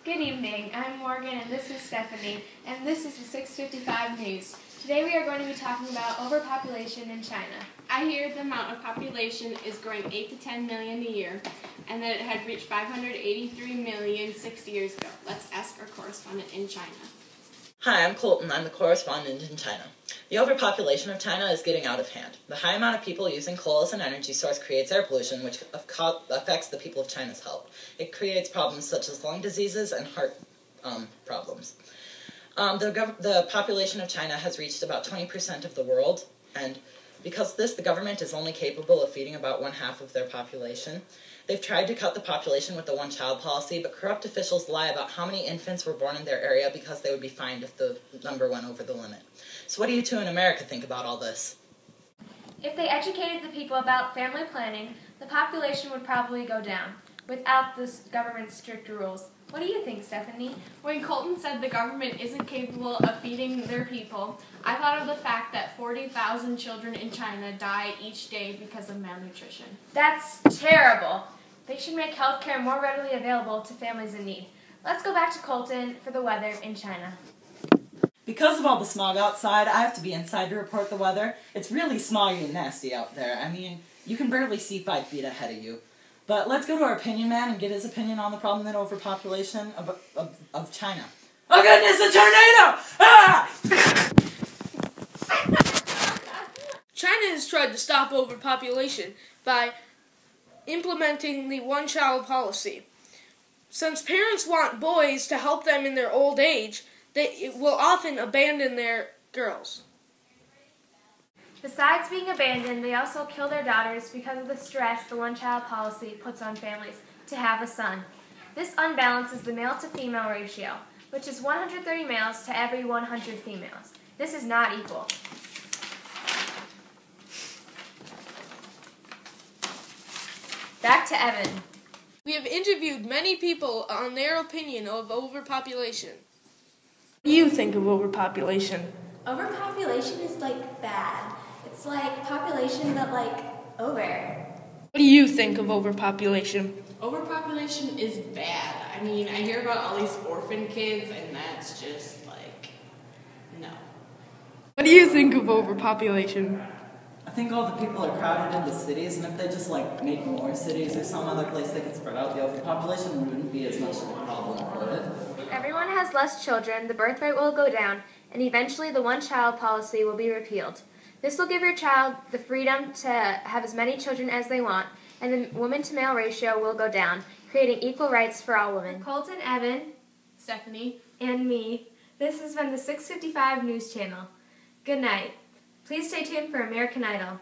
Good evening, I'm Morgan and this is Stephanie, and this is the 655 News. Today we are going to be talking about overpopulation in China. I hear the amount of population is growing 8 to 10 million a year, and that it had reached 583 million 60 years ago. Let's ask our correspondent in China. Hi, I'm Colton. I'm the correspondent in China. The overpopulation of China is getting out of hand. The high amount of people using coal as an energy source creates air pollution, which affects the people of China's health. It creates problems such as lung diseases and heart problems. The population of China has reached about 20% of the world, and because of this, the government is only capable of feeding about 1/2 of their population. They've tried to cut the population with the one-child policy, but corrupt officials lie about how many infants were born in their area because they would be fined if the number went over the limit. So what do you two in America think about all this? If they educated the people about family planning, the population would probably go down, without the government's strict rules. What do you think, Stephanie? When Colton said the government isn't capable of feeding their people, I thought of the fact that 40,000 children in China die each day because of malnutrition. That's terrible. They should make healthcare more readily available to families in need. Let's go back to Colton for the weather in China. Because of all the smog outside, I have to be inside to report the weather. It's really smoggy and nasty out there. I mean, you can barely see 5 feet ahead of you. But let's go to our opinion man and get his opinion on the problem of overpopulation of China. Oh goodness, a tornado! Ah! China has tried to stop overpopulation by implementing the one-child policy. Since parents want boys to help them in their old age, they will often abandon their girls. Besides being abandoned, they also kill their daughters because of the stress the one-child policy puts on families to have a son. This unbalances the male-to-female ratio, which is 130 males to every 100 females. This is not equal. Back to Evan. We have interviewed many people on their opinion of overpopulation. What do you think of overpopulation? Overpopulation is bad. It's like population, but over. What do you think of overpopulation? Overpopulation is bad. I mean, I hear about all these orphan kids, and that's just no. What do you think of overpopulation? I think all the people are crowded into cities, and if they just make more cities or some other place they could spread out, the overpopulation wouldn't be as much of a problem, would it? If everyone has less children, the birth rate will go down, and eventually the one-child policy will be repealed. This will give your child the freedom to have as many children as they want, and the woman-to-male ratio will go down, creating equal rights for all women. Colton, Evan, Stephanie, and me, this has been the 655 News Channel. Good night. Please stay tuned for American Idol.